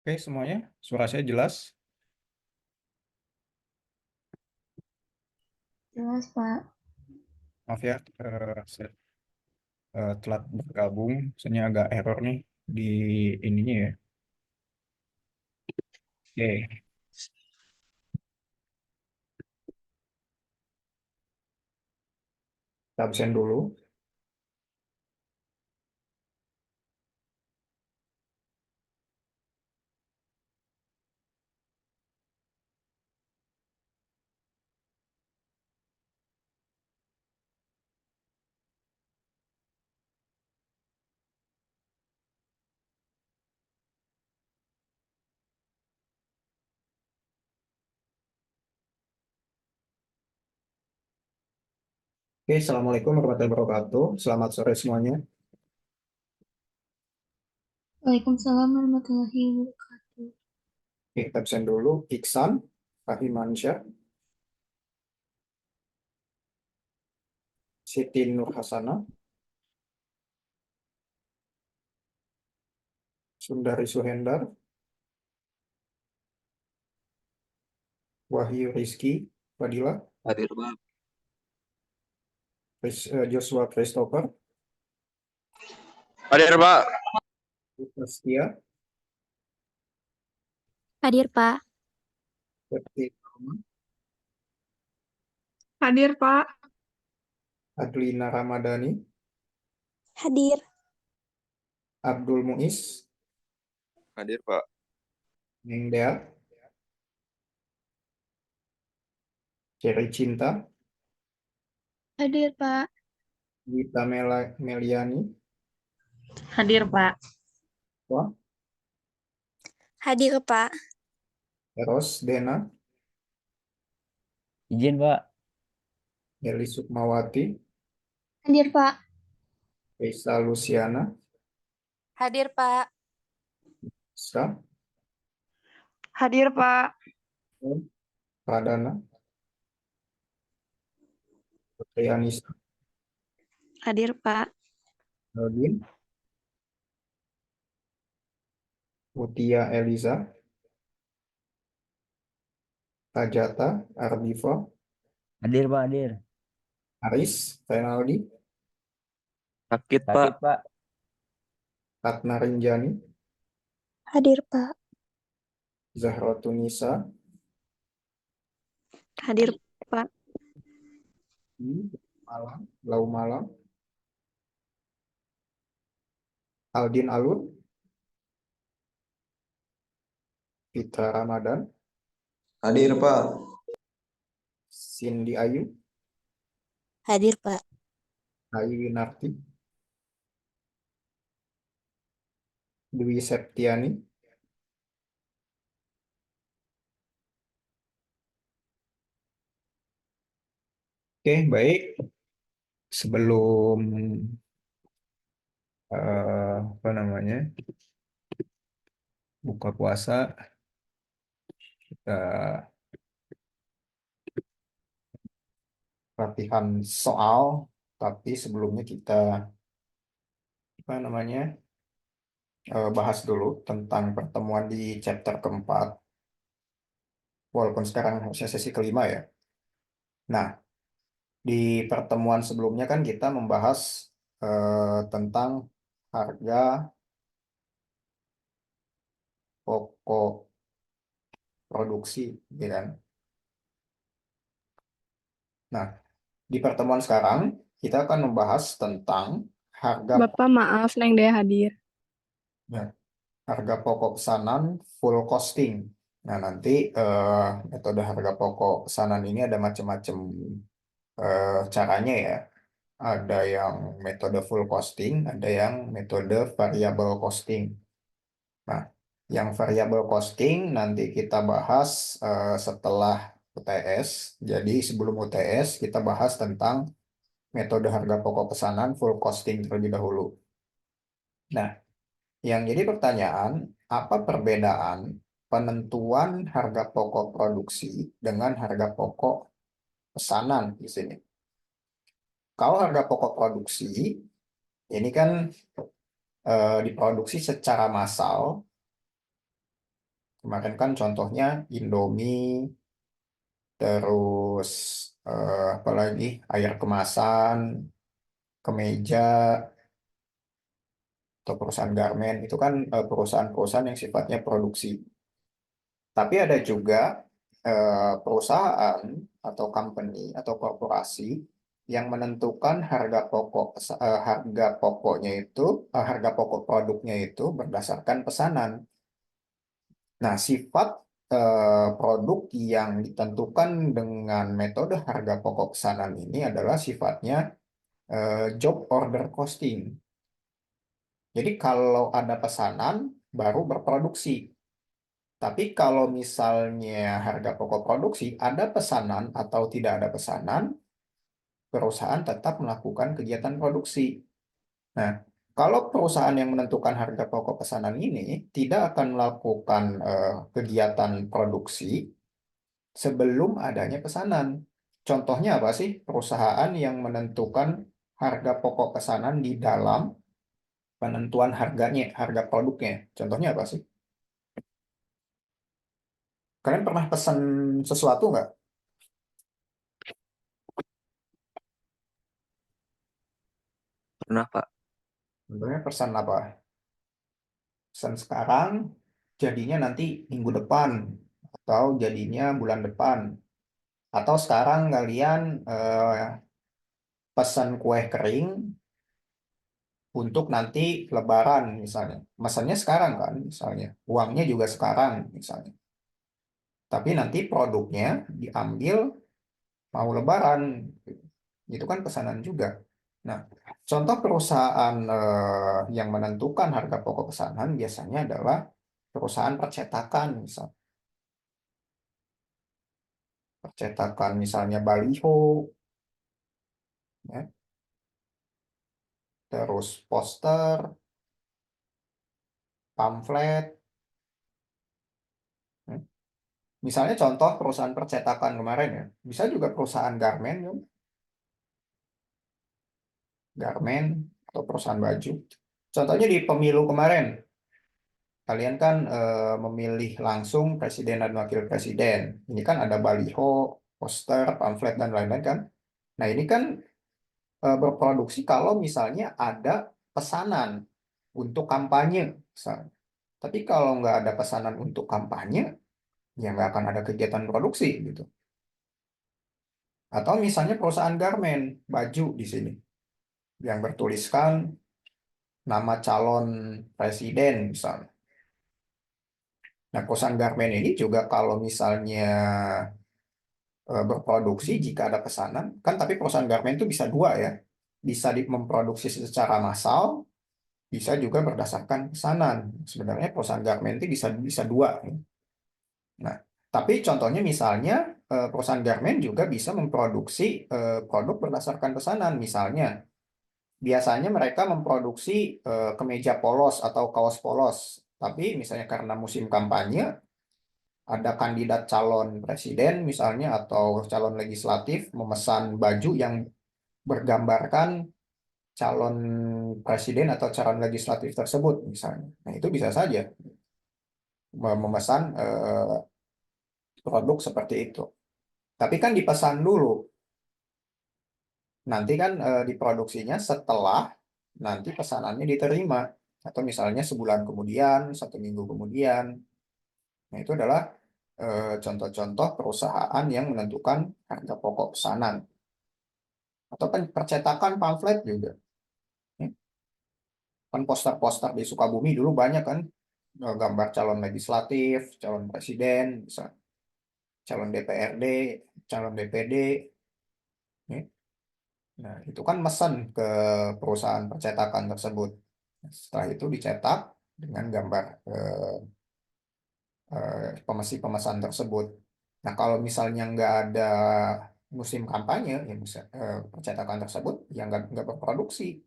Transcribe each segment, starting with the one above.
Oke, semuanya, suara saya jelas. Jelas, Pak. Maaf ya, saya telat bergabung. Soalnya agak error nih di ininya ya. Oke, kita absen dulu. Oke, Assalamualaikum warahmatullahi wabarakatuh. Selamat sore semuanya. Waalaikumsalam warahmatullahi wabarakatuh. Oke, kita absen dulu. Iksan, Rahimansyah, Siti Nur Hasanah, Sundari Suhendar, Wahyu Rizky, Fadila, Hadir Pak. Joshua Christopher, Hadir Pak. Setia, Hadir, Pak. Berti, Hadir, Pak. Adlina Ramadhani, Hadir. Abdul Muiz, Hadir Pak. Nengdea, Cherry Cinta, Hadir, Pak. Wita Meliani, Hadir, Pak. Wah, Hadir, Pak. Eros Dena, Izin, Pak. Eli Sukmawati, Hadir, Pak. Risa Luciana, Hadir, Pak. Ska, Hadir, Pak. Pradana, Putri Anissa, Hadir, Pak. Aldin, Mutia Eliza, Tajata, Ardifa, Hadir, Pak. Hadir. Aris, Renaldi, Sakit Pak. Sakit, Pak. Ratna Rinjani, Hadir, Pak. Zahrotunisa, Hadir, Pak. Malam, Lau Malam, Aldin Alun, Fitra Ramadan, Hadir Pak. Cindy Ayu, Hadir, Pak. Ayu Winarti, Dwi Septiani, Oke, baik. Sebelum apa namanya buka puasa, kita latihan soal. Tapi sebelumnya kita apa namanya bahas dulu tentang pertemuan di chapter keempat. Walaupun sekarang harusnya sesi kelima ya. Nah, di pertemuan sebelumnya kan kita membahas tentang harga pokok produksi, ya kan? Nah, di pertemuan sekarang kita akan membahas tentang harga Bapak maaf, Neng Dea hadir. ya, harga pokok pesanan full costing. Nah, nanti metode harga pokok pesanan ini ada macam-macam caranya ya. Ada yang metode full costing, ada yang metode variable costing. Nah, yang variable costing nanti kita bahas setelah UTS. Jadi sebelum UTS kita bahas tentang metode harga pokok pesanan full costing terlebih dahulu. Nah, yang jadi pertanyaan, apa perbedaan penentuan harga pokok produksi dengan harga pokok pesanan di sini? Kalau harga pokok produksi, ini kan diproduksi secara massal Kemarin kan contohnya Indomie, terus apa lagi? Air kemasan, kemeja, atau perusahaan garmen. Itu kan perusahaan-perusahaan yang sifatnya produksi. Tapi ada juga perusahaan atau company atau korporasi yang menentukan harga pokoknya itu harga pokok produknya itu berdasarkan pesanan. Nah, sifat produk yang ditentukan dengan metode harga pokok pesanan ini adalah sifatnya job order costing. Jadi kalau ada pesanan baru berproduksi. Tapi kalau misalnya harga pokok produksi ada pesanan atau tidak ada pesanan, perusahaan tetap melakukan kegiatan produksi. Nah, kalau perusahaan yang menentukan harga pokok pesanan ini tidak akan melakukan kegiatan produksi sebelum adanya pesanan. Contohnya apa sih? Perusahaan yang menentukan harga pokok pesanan di dalam penentuan harganya, harga produknya. Contohnya apa sih? Kalian pernah pesan sesuatu nggak? Pernah, Pak. Contohnya pesan apa? Pesan sekarang, jadinya nanti minggu depan, atau jadinya bulan depan. Atau sekarang kalian pesan kue kering untuk nanti Lebaran misalnya. Pesannya sekarang kan, misalnya. Uangnya juga sekarang misalnya. Tapi nanti produknya diambil mau Lebaran. Itu kan pesanan juga. Nah, contoh perusahaan yang menentukan harga pokok pesanan biasanya adalah perusahaan percetakan, misal percetakan misalnya baliho, ya, terus poster, pamflet. Ya. Misalnya contoh perusahaan percetakan kemarin ya, bisa juga perusahaan garmen, ya. Garmen atau perusahaan baju. Contohnya di pemilu kemarin, kalian kan memilih langsung presiden dan wakil presiden. Ini kan ada baliho, poster, pamflet, dan lain-lain kan. Nah, ini kan berproduksi kalau misalnya ada pesanan untuk kampanye. Misalnya. Tapi kalau nggak ada pesanan untuk kampanye, ya nggak akan ada kegiatan produksi gitu. Atau misalnya perusahaan garmen, baju di sini, yang bertuliskan nama calon presiden misalnya. Nah, perusahaan garmen ini juga kalau misalnya berproduksi jika ada pesanan, kan tapi perusahaan garmen itu bisa dua ya, bisa memproduksi secara massal, bisa juga berdasarkan pesanan. Sebenarnya perusahaan garmen itu bisa bisa dua. Nah, tapi contohnya misalnya perusahaan garmen juga bisa memproduksi produk berdasarkan pesanan. Misalnya, biasanya mereka memproduksi kemeja polos atau kaos polos. Tapi misalnya karena musim kampanye, ada kandidat calon presiden misalnya atau calon legislatif memesan baju yang bergambarkan calon presiden atau calon legislatif tersebut misalnya. Nah, itu bisa saja memesan produk seperti itu. Tapi kan dipesan dulu. Nanti kan diproduksinya setelah nanti pesanannya diterima. Atau misalnya sebulan kemudian, 1 minggu kemudian. Nah, itu adalah contoh-contoh perusahaan yang menentukan harga pokok pesanan. Atau kan percetakan pamflet juga. Ya. Kan poster-poster di Sukabumi dulu banyak kan gambar calon legislatif, calon presiden, bisa calon DPRD, calon DPD. Ya. Nah, itu kan mesen ke perusahaan percetakan tersebut. Setelah itu dicetak dengan gambar pemesan tersebut. Nah, kalau misalnya nggak ada musim kampanye, ya percetakan tersebut ya nggak berproduksi.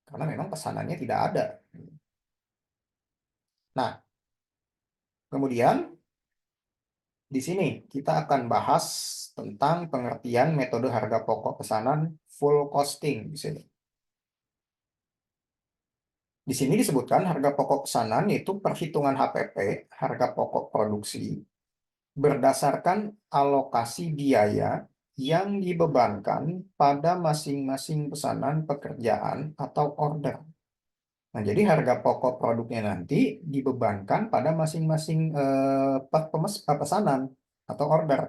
Karena memang pesanannya tidak ada. Nah, kemudian di sini kita akan bahas tentang pengertian metode harga pokok pesanan full costing di sini. Di sini disebutkan harga pokok pesanan yaitu perhitungan HPP, harga pokok produksi, berdasarkan alokasi biaya yang dibebankan pada masing-masing pesanan pekerjaan atau order. Nah, jadi harga pokok produknya nanti dibebankan pada masing-masing pesanan atau order.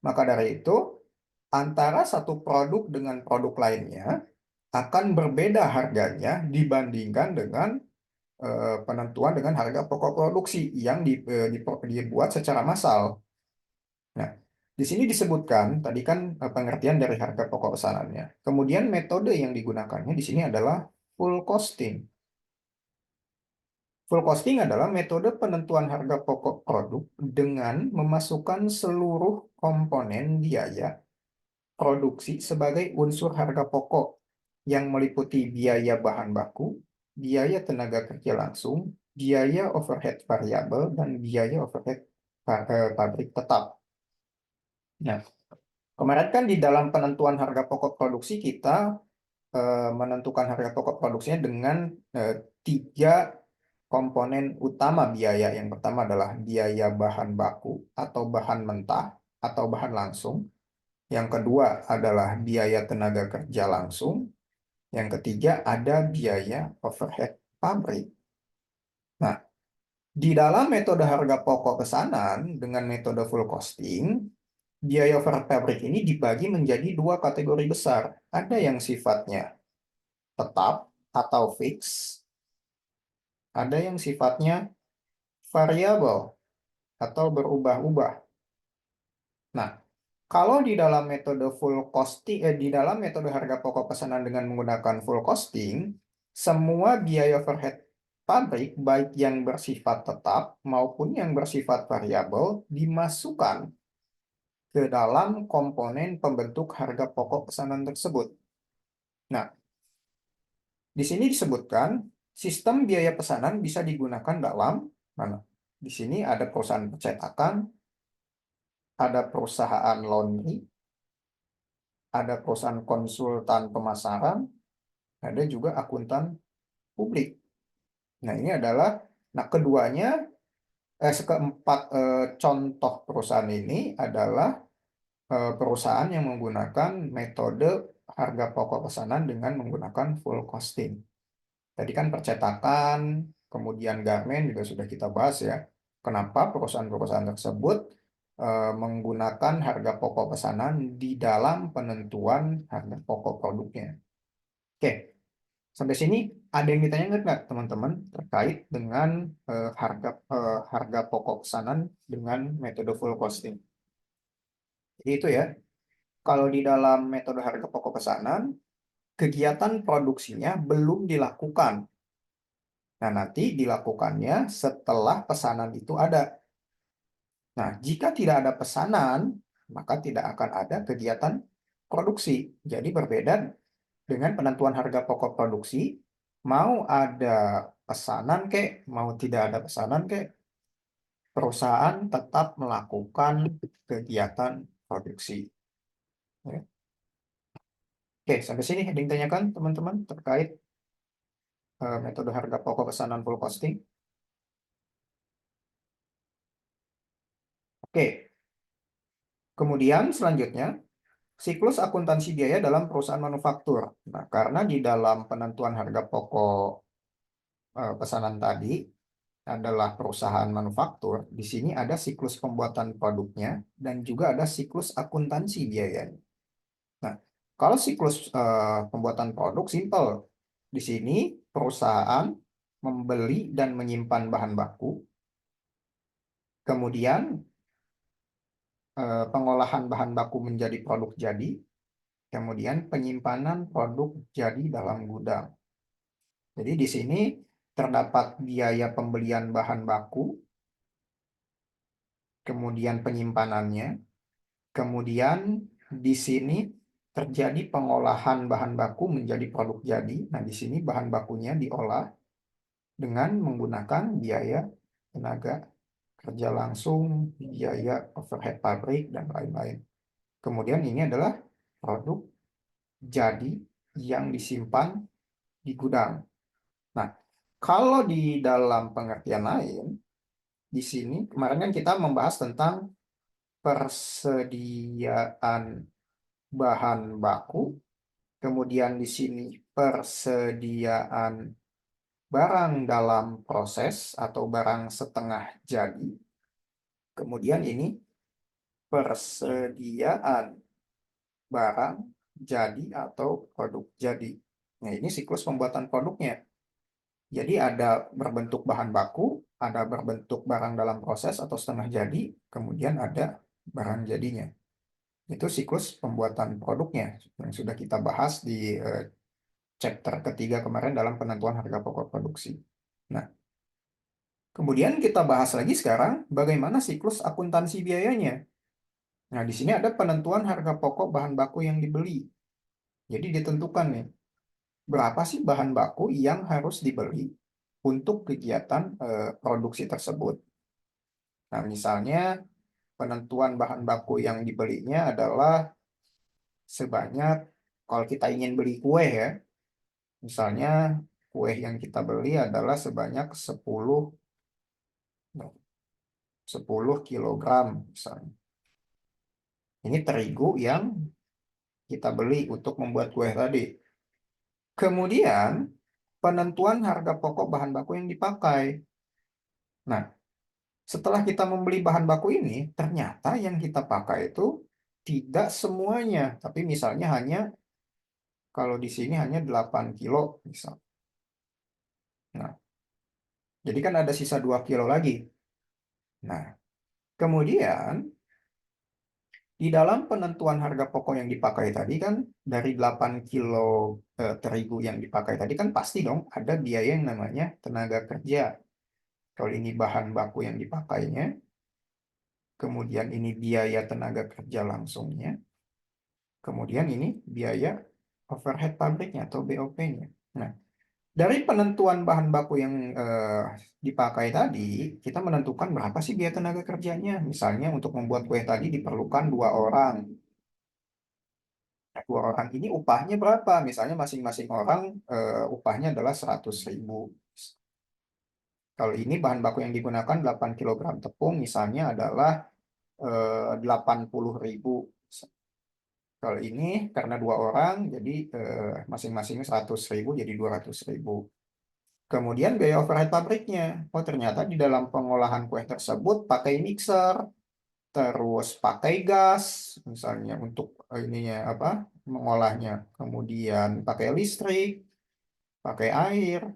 Maka dari itu, antara satu produk dengan produk lainnya akan berbeda harganya dibandingkan dengan penentuan dengan harga pokok produksi yang dibuat secara massal. Nah, di sini disebutkan, tadi kan pengertian dari harga pokok pesanannya. Kemudian metode yang digunakannya di sini adalah full costing. Full costing adalah metode penentuan harga pokok produk dengan memasukkan seluruh komponen biaya produksi sebagai unsur harga pokok yang meliputi biaya bahan baku, biaya tenaga kerja langsung, biaya overhead variabel, dan biaya overhead pabrik tetap. Nah, kemarin kan di dalam penentuan harga pokok produksi kita menentukan harga pokok produksinya dengan 3 komponen utama biaya. Yang pertama adalah biaya bahan baku atau bahan mentah atau bahan langsung. Yang kedua adalah biaya tenaga kerja langsung. Yang ketiga ada biaya overhead pabrik. Nah, di dalam metode harga pokok pesanan dengan metode full costing, biaya overhead pabrik ini dibagi menjadi 2 kategori besar. Ada yang sifatnya tetap atau fix, ada yang sifatnya variabel atau berubah-ubah. Nah, kalau di dalam metode full costing, di dalam metode harga pokok pesanan dengan menggunakan full costing, semua biaya overhead pabrik baik yang bersifat tetap maupun yang bersifat variabel dimasukkan ke dalam komponen pembentuk harga pokok pesanan tersebut. Nah, di sini disebutkan sistem biaya pesanan bisa digunakan dalam mana? Di sini ada perusahaan percetakan, ada perusahaan laundry, ada perusahaan konsultan pemasaran, ada juga akuntan publik. Nah, ini adalah, keduanya, keempat contoh perusahaan ini adalah perusahaan yang menggunakan metode harga pokok pesanan dengan menggunakan full costing. Tadi kan percetakan, kemudian garmen juga sudah kita bahas ya. Kenapa perusahaan-perusahaan tersebut menggunakan harga pokok pesanan di dalam penentuan harga pokok produknya. Oke, sampai sini ada yang ditanyakan nggak teman-teman terkait dengan harga pokok pesanan dengan metode full costing? Jadi itu ya, kalau di dalam metode harga pokok pesanan, kegiatan produksinya belum dilakukan. Nah, nanti dilakukannya setelah pesanan itu ada. Nah, jika tidak ada pesanan, maka tidak akan ada kegiatan produksi. Jadi berbeda dengan penentuan harga pokok produksi, mau ada pesanan kek, mau tidak ada pesanan kek, perusahaan tetap melakukan kegiatan produksi. Ya. Oke, sampai sini ada yang tanyakan teman-teman terkait metode harga pokok pesanan full costing. Oke, kemudian selanjutnya, siklus akuntansi biaya dalam perusahaan manufaktur. Nah, karena di dalam penentuan harga pokok pesanan tadi adalah perusahaan manufaktur, di sini ada siklus pembuatan produknya dan juga ada siklus akuntansi biayanya. Nah, kalau siklus pembuatan produk simpel. Di sini perusahaan membeli dan menyimpan bahan baku, kemudian pengolahan bahan baku menjadi produk jadi, kemudian penyimpanan produk jadi dalam gudang. Jadi di sini terdapat biaya pembelian bahan baku, kemudian penyimpanannya, kemudian di sini terjadi pengolahan bahan baku menjadi produk jadi. Nah, di sini bahan bakunya diolah dengan menggunakan biaya tenaga kerja langsung, biaya overhead pabrik, dan lain-lain. Kemudian ini adalah produk jadi yang disimpan di gudang. Nah, Kalau di dalam pengertian lain, di sini kemarin kan kita membahas tentang persediaan bahan baku, kemudian di sini persediaan barang dalam proses atau barang setengah jadi, kemudian ini persediaan barang jadi atau produk jadi. Nah, ini siklus pembuatan produknya. Jadi ada berbentuk bahan baku, ada berbentuk barang dalam proses atau setengah jadi, kemudian ada barang jadinya. Itu siklus pembuatan produknya yang sudah kita bahas di chapter ketiga kemarin dalam penentuan harga pokok produksi. Nah, kemudian kita bahas lagi sekarang bagaimana siklus akuntansi biayanya. Nah, di sini ada penentuan harga pokok bahan baku yang dibeli. Jadi ditentukan nih, berapa sih bahan baku yang harus dibeli untuk kegiatan produksi tersebut. Nah, misalnya penentuan bahan baku yang dibelinya adalah sebanyak, kalau kita ingin beli kue ya, misalnya kue yang kita beli adalah sebanyak 10 kilogram misalnya. Ini terigu yang kita beli untuk membuat kue tadi. Kemudian penentuan harga pokok bahan baku yang dipakai. Nah, setelah kita membeli bahan baku ini, ternyata yang kita pakai itu tidak semuanya, tapi misalnya hanya, kalau di sini hanya 8 kilo misal. Nah, jadi kan ada sisa 2 kilo lagi. Nah, kemudian di dalam penentuan harga pokok yang dipakai tadi kan, dari 8 kilo terigu yang dipakai tadi kan pasti dong ada biaya yang namanya tenaga kerja. Kalau ini bahan baku yang dipakainya, kemudian ini biaya tenaga kerja langsungnya, kemudian ini biaya overhead pabriknya atau BOP-nya. Nah, dari penentuan bahan baku yang dipakai tadi, kita menentukan berapa sih biaya tenaga kerjanya. Misalnya untuk membuat kue tadi diperlukan 2 orang. Nah, 2 orang ini upahnya berapa? Misalnya masing-masing orang upahnya adalah 100.000. Kalau ini bahan baku yang digunakan 8 kilogram tepung misalnya adalah 80.000. Kalau ini karena 2 orang jadi masing-masing 100.000 jadi 200.000. Kemudian biaya overhead pabriknya. Oh, ternyata di dalam pengolahan kue tersebut pakai mixer, terus pakai gas, misalnya untuk ininya apa, mengolahnya. Kemudian pakai listrik, pakai air.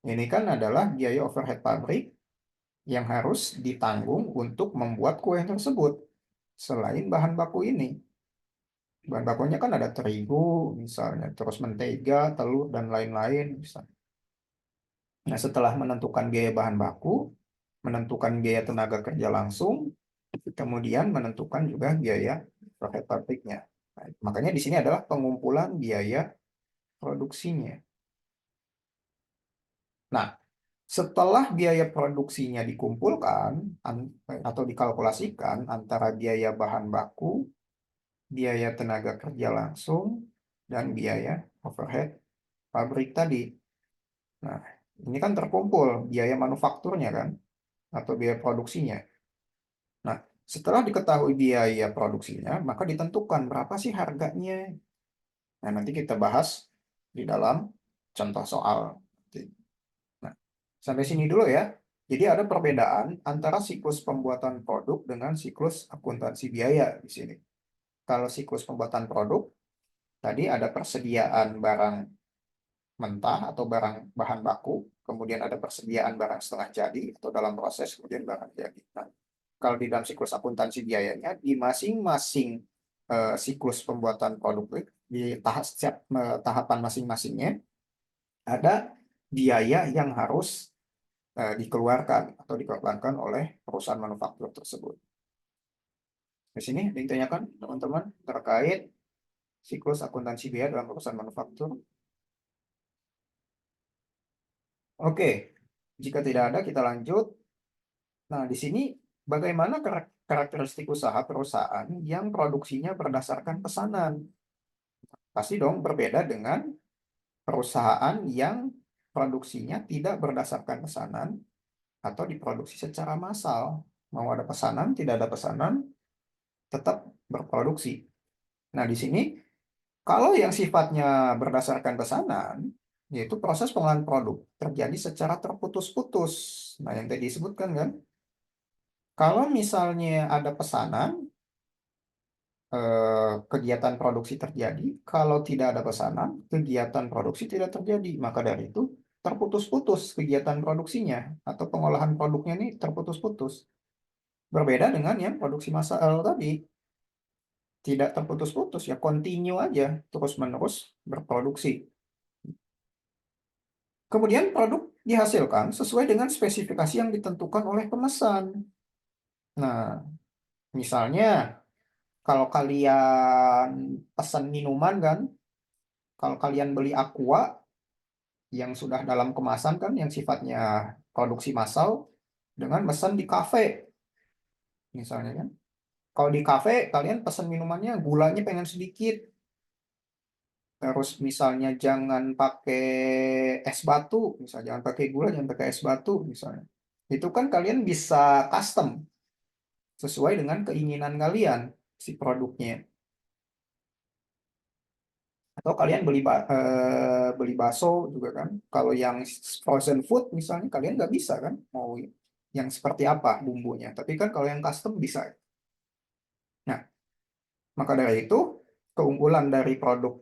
Ini kan adalah biaya overhead pabrik yang harus ditanggung untuk membuat kue tersebut. Selain bahan baku ini. Bahan bakunya kan ada terigu, misalnya, terus mentega, telur, dan lain-lain. Misalnya. Nah, setelah menentukan biaya bahan baku, menentukan biaya tenaga kerja langsung, kemudian menentukan juga biaya overhead pabriknya. Nah, makanya di sini adalah pengumpulan biaya produksinya. Nah, setelah biaya produksinya dikumpulkan atau dikalkulasikan antara biaya bahan baku, biaya tenaga kerja langsung, dan biaya overhead pabrik tadi. Nah, ini kan terkumpul biaya manufakturnya kan, atau biaya produksinya. Nah, setelah diketahui biaya produksinya, maka ditentukan berapa sih harganya. Nah, nanti kita bahas di dalam contoh soal. Nah, sampai sini dulu ya. Jadi ada perbedaan antara siklus pembuatan produk dengan siklus akuntansi biaya di sini. Kalau siklus pembuatan produk, tadi ada persediaan barang mentah atau barang bahan baku, kemudian ada persediaan barang setengah jadi atau dalam proses, kemudian barang jadi. Nah, kalau di dalam siklus akuntansi biayanya, di masing-masing siklus pembuatan produk, di setiap tahapan masing-masingnya, ada biaya yang harus dikeluarkan atau dikeluarkan oleh perusahaan manufaktur tersebut. Di sini ditanyakan teman-teman terkait siklus akuntansi biaya dalam perusahaan manufaktur. Oke, jika tidak ada kita lanjut. Nah, di sini bagaimana karakteristik usaha perusahaan yang produksinya berdasarkan pesanan? Pasti dong berbeda dengan perusahaan yang produksinya tidak berdasarkan pesanan atau diproduksi secara massal. Mau ada pesanan, tidak ada pesanan, tetap berproduksi. Nah, di sini kalau yang sifatnya berdasarkan pesanan, yaitu proses pengolahan produk terjadi secara terputus-putus. Nah, yang tadi disebutkan kan, kalau misalnya ada pesanan, kegiatan produksi terjadi. Kalau tidak ada pesanan, kegiatan produksi tidak terjadi. Maka dari itu, terputus-putus kegiatan produksinya atau pengolahan produknya ini terputus-putus. Berbeda dengan yang produksi massal tadi. Tidak terputus-putus, ya continue aja, terus-menerus berproduksi. Kemudian produk dihasilkan sesuai dengan spesifikasi yang ditentukan oleh pemesan. Nah, misalnya kalau kalian pesan minuman kan, kalau kalian beli Aqua yang sudah dalam kemasan kan, yang sifatnya produksi massal, dengan pesan di kafe, misalnya kan. Kalau di kafe, kalian pesan minumannya gulanya pengen sedikit. Terus misalnya jangan pakai es batu, misalnya jangan pakai gula, jangan pakai es batu, misalnya. Itu kan kalian bisa custom sesuai dengan keinginan kalian si produknya. Atau kalian beli bakso juga kan. Kalau yang frozen food misalnya kalian nggak bisa kan mau yang seperti apa bumbunya. Tapi kan kalau yang custom bisa. Nah, maka dari itu keunggulan dari produk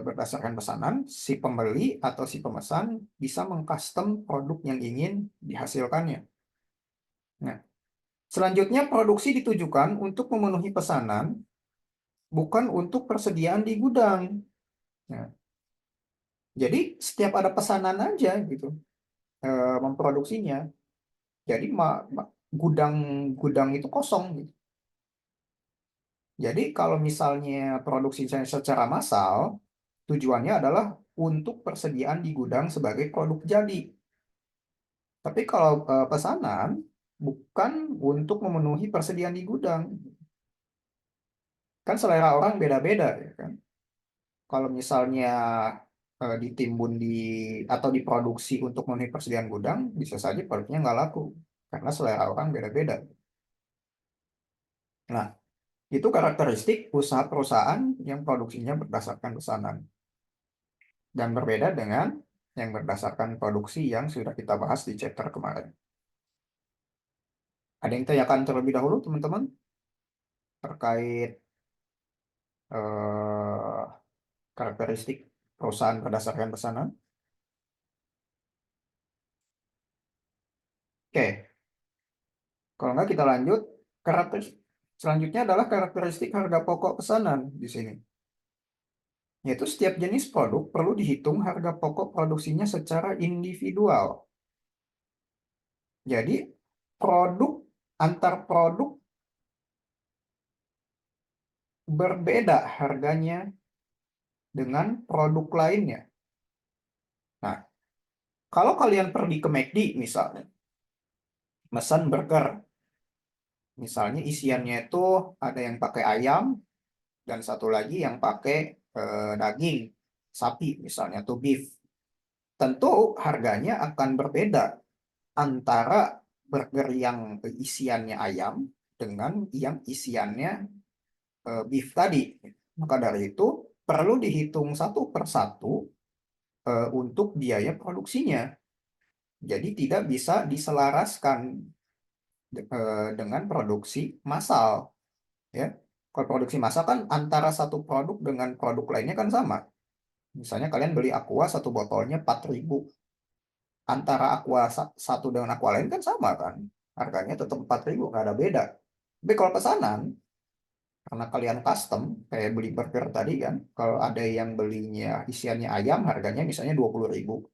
berdasarkan pesanan, si pembeli atau si pemesan bisa mengcustom produk yang ingin dihasilkannya. Nah, selanjutnya produksi ditujukan untuk memenuhi pesanan, bukan untuk persediaan di gudang. Nah, jadi setiap ada pesanan aja gitu memproduksinya. Jadi gudang itu kosong gitu. Jadi kalau misalnya produksi secara massal, tujuannya adalah untuk persediaan di gudang sebagai produk jadi. Tapi kalau pesanan bukan untuk memenuhi persediaan di gudang. Kan selera orang beda-beda ya kan. Kalau misalnya ditimbun atau diproduksi untuk memenuhi persediaan gudang, bisa saja produknya nggak laku karena selera orang beda-beda. Nah, itu karakteristik usaha perusahaan yang produksinya berdasarkan pesanan. Dan berbeda dengan yang berdasarkan produksi yang sudah kita bahas di chapter kemarin. Ada yang tanyakan terlebih dahulu, teman-teman? Terkait eh, karakteristik perusahaan berdasarkan pesanan? Oke, kalau nggak kita lanjut. Selanjutnya adalah karakteristik harga pokok pesanan di sini. Yaitu setiap jenis produk perlu dihitung harga pokok produksinya secara individual. Jadi antar produk berbeda harganya dengan produk lainnya. Nah, kalau kalian pergi ke McD misalnya, pesan burger, misalnya isiannya itu ada yang pakai ayam dan satu lagi yang pakai daging sapi misalnya atau beef. Tentu harganya akan berbeda antara burger yang isiannya ayam dengan yang isiannya beef tadi. Maka dari itu perlu dihitung satu per satu untuk biaya produksinya. Jadi tidak bisa diselaraskan dengan produksi massal. Ya, kalau produksi massal kan antara satu produk dengan produk lainnya kan sama. Misalnya kalian beli Aqua satu botolnya 4.000. Antara Aqua satu dengan Aqua lain kan sama kan. Harganya tetap 4.000, nggak ada beda. Tapi kalau pesanan, karena kalian custom, kayak beli burger tadi kan, kalau ada yang belinya isiannya ayam, harganya misalnya 20.000.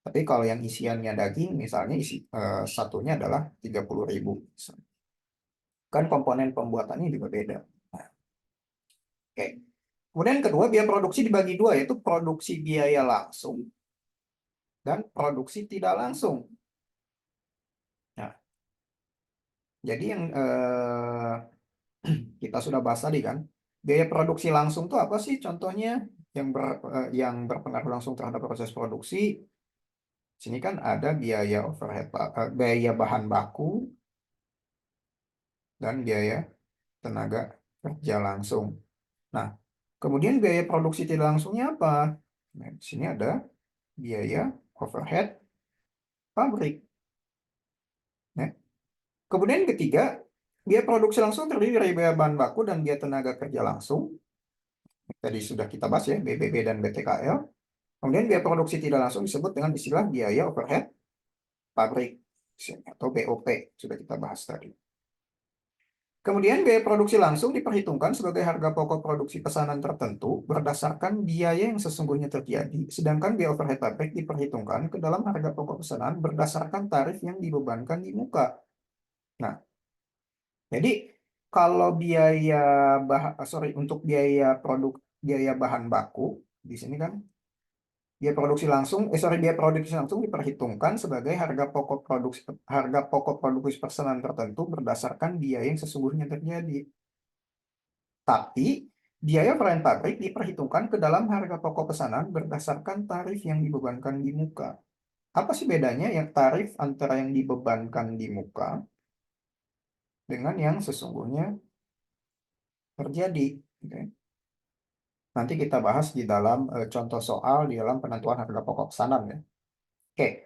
Tapi kalau yang isiannya daging, misalnya satunya adalah 30.000. Kan komponen pembuatannya juga beda. Nah, oke. Kemudian kedua, biaya produksi dibagi dua, yaitu produksi biaya langsung dan produksi tidak langsung. Nah, jadi yang kita sudah bahas tadi kan, biaya produksi langsung itu apa sih contohnya yang berpengaruh langsung terhadap proses produksi? Sini kan ada biaya overhead, biaya bahan baku dan biaya tenaga kerja langsung. Nah, kemudian biaya produksi tidak langsungnya apa? Nah, di sini ada biaya overhead pabrik. Ya. Kemudian ketiga, biaya produksi langsung terdiri dari biaya bahan baku dan biaya tenaga kerja langsung. Tadi sudah kita bahas ya, BBB dan BTKL. Kemudian biaya produksi tidak langsung disebut dengan istilah biaya overhead pabrik atau BOP, sudah kita bahas tadi. Kemudian biaya produksi langsung diperhitungkan sebagai harga pokok produksi pesanan tertentu berdasarkan biaya yang sesungguhnya terjadi, sedangkan biaya overhead pabrik diperhitungkan ke dalam harga pokok pesanan berdasarkan tarif yang dibebankan di muka. Nah, jadi kalau untuk biaya bahan baku di sini kan biaya produksi langsung diperhitungkan sebagai harga pokok produksi pesanan tertentu berdasarkan biaya yang sesungguhnya terjadi. Tapi biaya overhead pabrik diperhitungkan ke dalam harga pokok pesanan berdasarkan tarif yang dibebankan di muka. Apa sih bedanya yang tarif antara yang dibebankan di muka dengan yang sesungguhnya terjadi? Oke. Nanti kita bahas di dalam contoh soal di dalam penentuan harga pokok pesanan ya. Oke.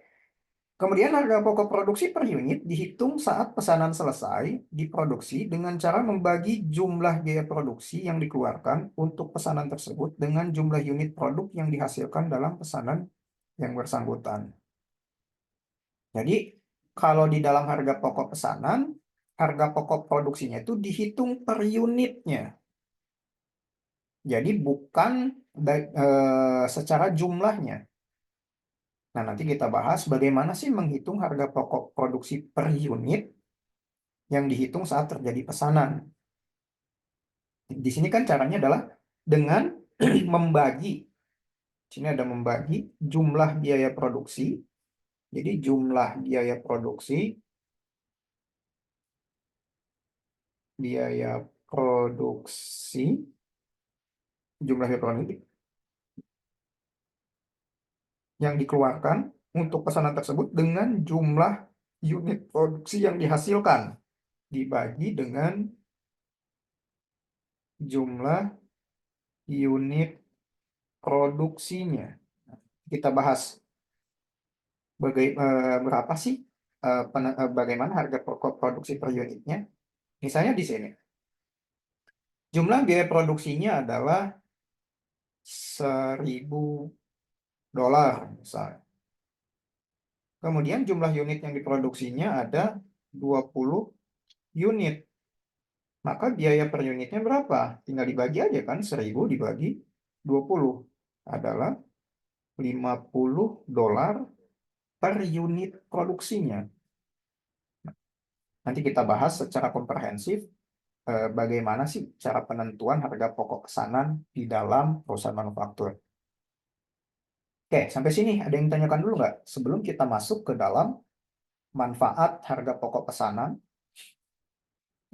Kemudian harga pokok produksi per unit dihitung saat pesanan selesai diproduksi dengan cara membagi jumlah biaya produksi yang dikeluarkan untuk pesanan tersebut dengan jumlah unit produk yang dihasilkan dalam pesanan yang bersangkutan. Jadi kalau di dalam harga pokok pesanan, harga pokok produksinya itu dihitung per unitnya. Jadi bukan secara jumlahnya. Nah, nanti kita bahas bagaimana sih menghitung harga pokok produksi per unit yang dihitung saat terjadi pesanan. Di sini kan caranya adalah dengan membagi. Di sini ada membagi jumlah biaya produksi. Jadi jumlah biaya produksi jumlah biaya produksi yang dikeluarkan untuk pesanan tersebut dengan jumlah unit produksi yang dihasilkan dibagi dengan jumlah unit produksinya. Kita bahas berapa sih bagaimana harga pokok produksi per unitnya. Misalnya di sini. Jumlah biaya produksinya adalah $1.000 misalnya. Kemudian jumlah unit yang diproduksinya ada 20 unit. Maka biaya per unitnya berapa? Tinggal dibagi aja kan, 1.000 dibagi 20 adalah $50 per unit produksinya. Nanti kita bahas secara komprehensif bagaimana sih cara penentuan harga pokok pesanan di dalam perusahaan manufaktur. Oke, sampai sini ada yang ditanyakan dulu nggak? Sebelum kita masuk ke dalam manfaat harga pokok pesanan.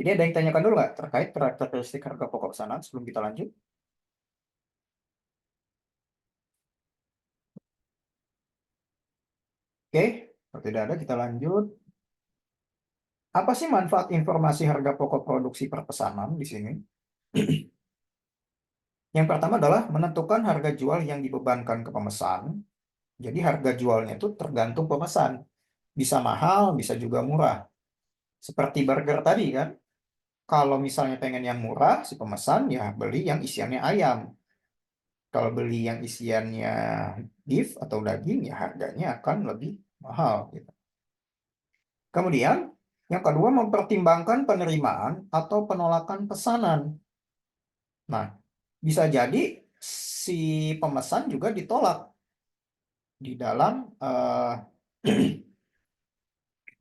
Jadi ada yang ditanyakan dulu nggak terkait karakteristik harga pokok pesanan sebelum kita lanjut? Oke, kalau tidak ada kita lanjut. Apa sih manfaat informasi harga pokok produksi per pesanan di sini? Yang pertama adalah menentukan harga jual yang dibebankan ke pemesan. Jadi harga jualnya itu tergantung pemesan. Bisa mahal, bisa juga murah. Seperti burger tadi kan. Kalau misalnya pengen yang murah, si pemesan ya beli yang isiannya ayam. Kalau beli yang isiannya beef atau daging, ya harganya akan lebih mahal. Gitu. Kemudian, yang kedua mempertimbangkan penerimaan atau penolakan pesanan. Nah, bisa jadi si pemesan juga ditolak di dalam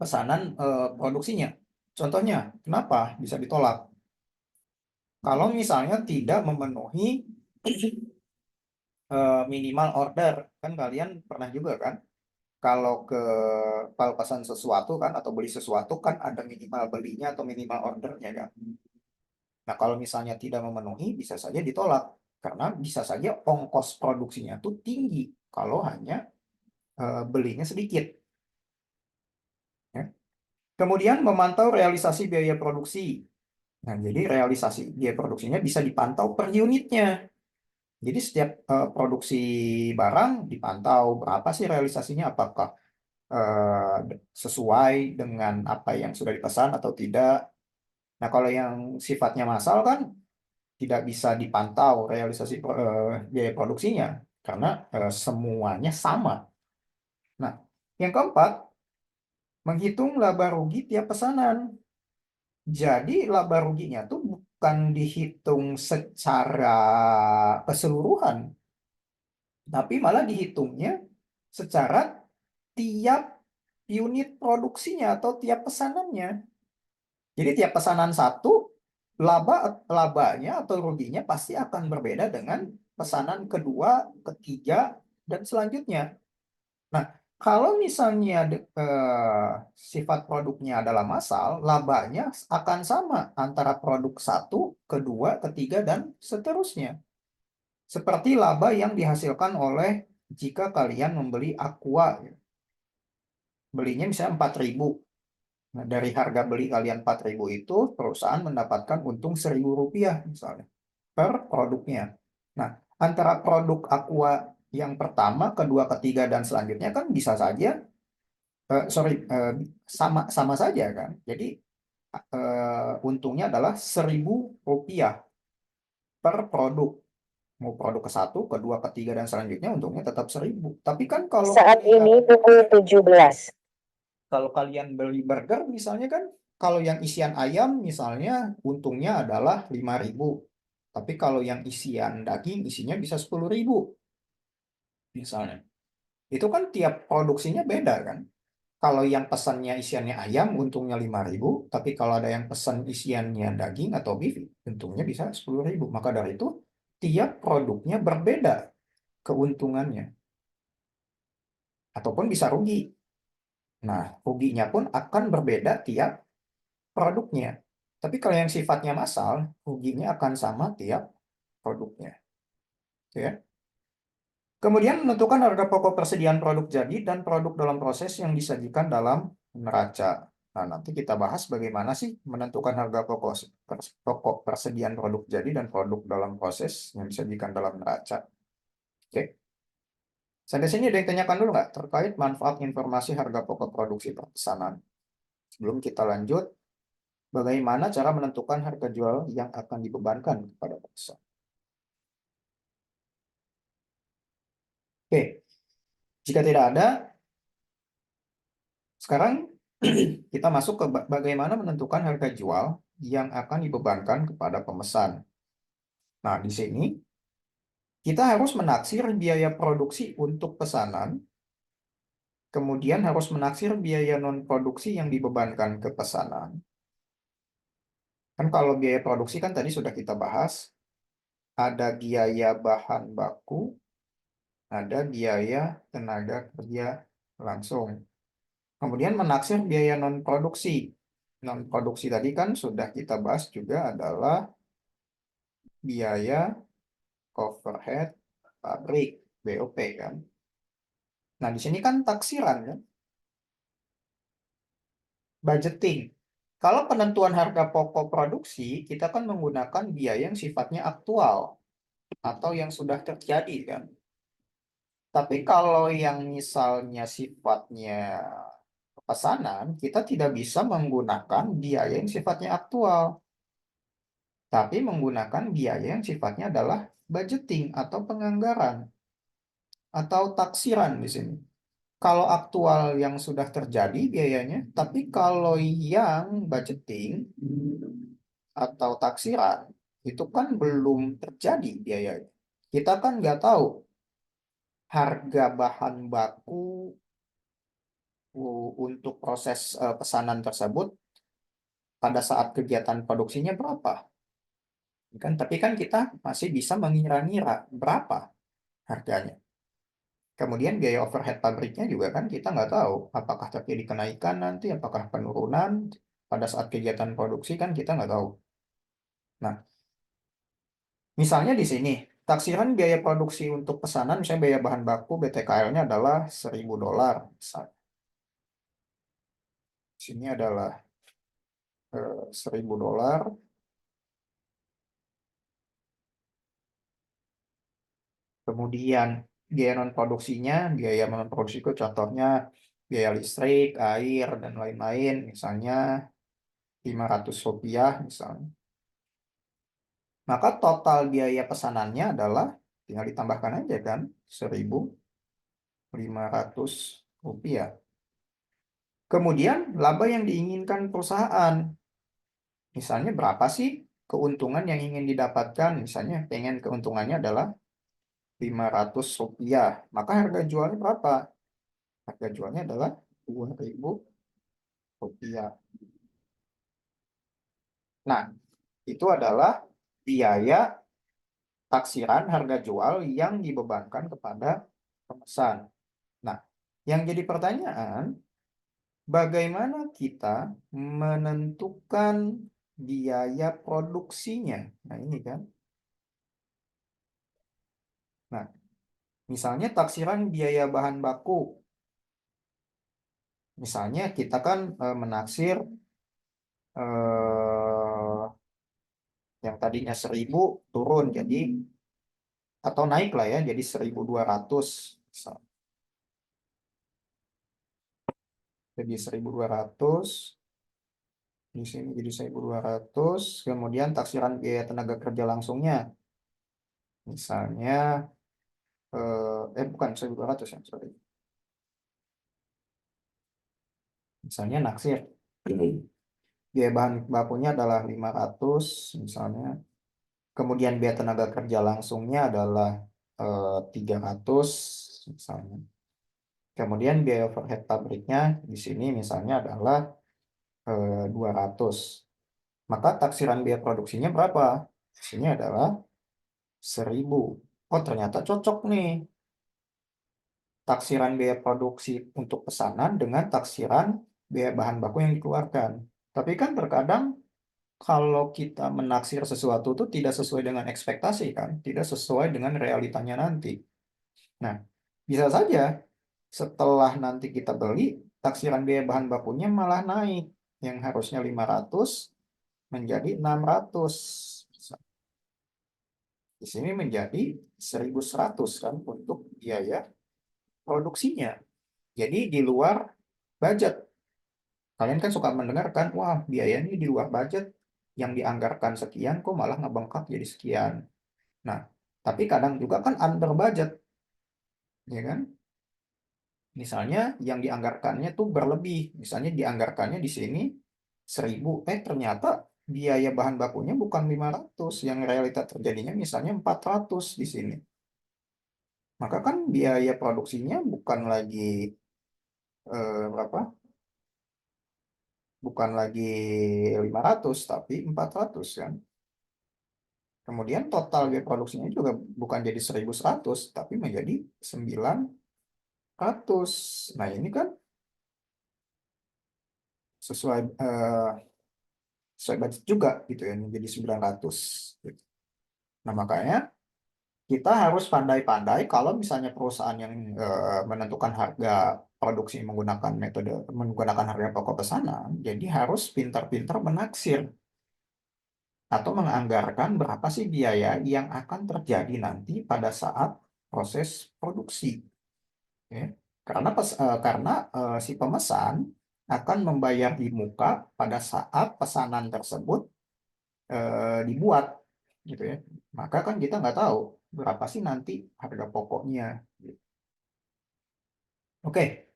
pesanan produksinya. Contohnya, kenapa bisa ditolak? Kalau misalnya tidak memenuhi minimal order, kan kalian pernah juga kan? Kalau pesan sesuatu kan atau beli sesuatu kan ada minimal belinya atau minimal ordernya kan. Nah, kalau misalnya tidak memenuhi bisa saja ditolak karena bisa saja ongkos produksinya tuh tinggi kalau hanya belinya sedikit. Ya. Kemudian memantau realisasi biaya produksi. Nah, jadi realisasi biaya produksinya bisa dipantau per unitnya. Jadi setiap produksi barang dipantau berapa sih realisasinya, apakah sesuai dengan apa yang sudah dipesan atau tidak. Nah, kalau yang sifatnya massal kan tidak bisa dipantau realisasi biaya produksinya karena semuanya sama. Nah, yang keempat, menghitung laba rugi tiap pesanan. Jadi laba ruginya tuh bukan dihitung secara keseluruhan, tapi malah dihitungnya secara tiap unit produksinya atau tiap pesanannya. Jadi tiap pesanan satu, labanya atau ruginya pasti akan berbeda dengan pesanan kedua, ketiga, dan selanjutnya. Nah, kalau misalnya sifat produknya adalah massal, labanya akan sama antara produk satu, kedua, ketiga, dan seterusnya. Seperti laba yang dihasilkan oleh jika kalian membeli Aqua. Belinya misalnya 4.000. Nah, dari harga beli kalian 4.000 itu, perusahaan mendapatkan untung Rp1.000 misalnya per produknya. Nah, antara produk Aqua yang pertama, kedua, ketiga, dan selanjutnya kan bisa saja, sama saja kan. Jadi untungnya adalah Rp1.000 per produk. Mau produk ke satu, kedua, ketiga, dan selanjutnya untungnya tetap 1.000. Tapi kan kalau Saat ini pukul 17. kalau kalian beli burger misalnya kan, kalau yang isian ayam misalnya untungnya adalah 5.000. Tapi kalau yang isian daging isinya bisa 10.000 misalnya. Itu kan tiap produksinya beda kan. Kalau yang pesannya isiannya ayam untungnya 5.000, tapi kalau ada yang pesan isiannya daging atau beef untungnya bisa 10.000. Maka dari itu tiap produknya berbeda keuntungannya. Ataupun bisa rugi. Nah, ruginya pun akan berbeda tiap produknya. Tapi kalau yang sifatnya massal, ruginya akan sama tiap produknya. Gitu ya. Kemudian menentukan harga pokok persediaan produk jadi dan produk dalam proses yang disajikan dalam neraca. Nah, nanti kita bahas bagaimana sih menentukan harga pokok persediaan produk jadi dan produk dalam proses yang disajikan dalam neraca. Oke. Sampai sini ada yang tanyakan dulu nggak terkait manfaat informasi harga pokok produksi pesanan? Sebelum kita lanjut, bagaimana cara menentukan harga jual yang akan dibebankan kepada pemesan? Oke, jika tidak ada, sekarang kita masuk ke bagaimana menentukan harga jual yang akan dibebankan kepada pemesan. Nah, di sini kita harus menaksir biaya produksi untuk pesanan, kemudian harus menaksir biaya non-produksi yang dibebankan ke pesanan. Kan kalau biaya produksi kan tadi sudah kita bahas, ada biaya bahan baku, ada biaya tenaga kerja langsung. Kemudian menaksir biaya non-produksi. Non-produksi tadi kan sudah kita bahas juga adalah biaya overhead pabrik, BOP kan. Nah, di sini kan taksiran kan. Budgeting. Kalau penentuan harga pokok produksi, kita kan menggunakan biaya yang sifatnya aktual atau yang sudah terjadi kan. Tapi kalau yang misalnya sifatnya pesanan, kita tidak bisa menggunakan biaya yang sifatnya aktual, tapi menggunakan biaya yang sifatnya adalah budgeting atau penganggaran atau taksiran di sini. Kalau aktual yang sudah terjadi biayanya, tapi kalau yang budgeting atau taksiran itu kan belum terjadi biayanya. Kita kan nggak tahu harga bahan baku untuk proses pesanan tersebut pada saat kegiatan produksinya berapa. Kan, tapi kan kita masih bisa mengira-ngira berapa harganya. Kemudian biaya overhead pabriknya juga kan kita nggak tahu apakah terjadi kenaikan nanti, apakah penurunan pada saat kegiatan produksi kan kita nggak tahu. Nah, misalnya di sini taksiran biaya produksi untuk pesanan, misalnya biaya bahan baku BTKL-nya adalah $1.000. Misalnya. Sini adalah $1.000. Kemudian biaya non produksinya, biaya non produksi itu contohnya biaya listrik, air, dan lain-lain, misalnya $500 misalnya. Maka total biaya pesanannya adalah, tinggal ditambahkan aja kan, $1.500. Kemudian laba yang diinginkan perusahaan, misalnya berapa sih keuntungan yang ingin didapatkan, misalnya pengen keuntungannya adalah $500, maka harga jualnya berapa? Harga jualnya adalah $2.000. Nah, itu adalah biaya taksiran harga jual yang dibebankan kepada pemesan. Nah, yang jadi pertanyaan, bagaimana kita menentukan biaya produksinya? Nah, ini kan. Nah, misalnya taksiran biaya bahan baku. Misalnya kita kan menaksir yang tadinya 1.000 turun jadi, atau naik lah ya, jadi 1.200. Jadi 1.200. Di sini jadi 1.200. Kemudian taksiran biaya tenaga kerja langsungnya. Misalnya, bukan 1.200 ya, sorry. Misalnya naksir. Biaya bahan bakunya adalah 500 misalnya. Kemudian biaya tenaga kerja langsungnya adalah 300 misalnya. Kemudian biaya overhead pabriknya di sini misalnya adalah 200. Maka taksiran biaya produksinya berapa? Di sini adalah 1.000. Oh, ternyata cocok nih. Taksiran biaya produksi untuk pesanan dengan taksiran biaya bahan baku yang dikeluarkan. Tapi kan terkadang kalau kita menaksir sesuatu itu tidak sesuai dengan ekspektasi kan, tidak sesuai dengan realitanya nanti. Nah, bisa saja setelah nanti kita beli, taksiran biaya bahan bakunya malah naik. Yang harusnya 500 menjadi 600. Di sini menjadi 1.100 kan untuk biaya produksinya. Jadi di luar budget. Kalian kan suka mendengar kan, wah biaya ini di luar budget, yang dianggarkan sekian kok malah ngebengkak jadi sekian. Nah, tapi kadang juga kan under budget, ya kan? Misalnya yang dianggarkannya tuh berlebih, misalnya dianggarkannya di sini 1.000, ternyata biaya bahan bakunya bukan 500, yang realita terjadinya misalnya 400 di sini. Maka kan biaya produksinya bukan lagi berapa? Bukan lagi 500 tapi 400 kan. Kemudian total biaya produksinya juga bukan jadi 1.100 tapi menjadi 900. Nah, ini kan sesuai budget juga gitu ya, menjadi 900 gitu. Nah, makanya kita harus pandai-pandai kalau misalnya perusahaan yang menentukan harga produksi menggunakan harga pokok pesanan, jadi harus pintar-pintar menaksir atau menganggarkan berapa sih biaya yang akan terjadi nanti pada saat proses produksi. Ya. Karena si pemesan akan membayar di muka pada saat pesanan tersebut dibuat, gitu ya. Maka kan kita nggak tahu berapa sih nanti harga pokoknya. Oke,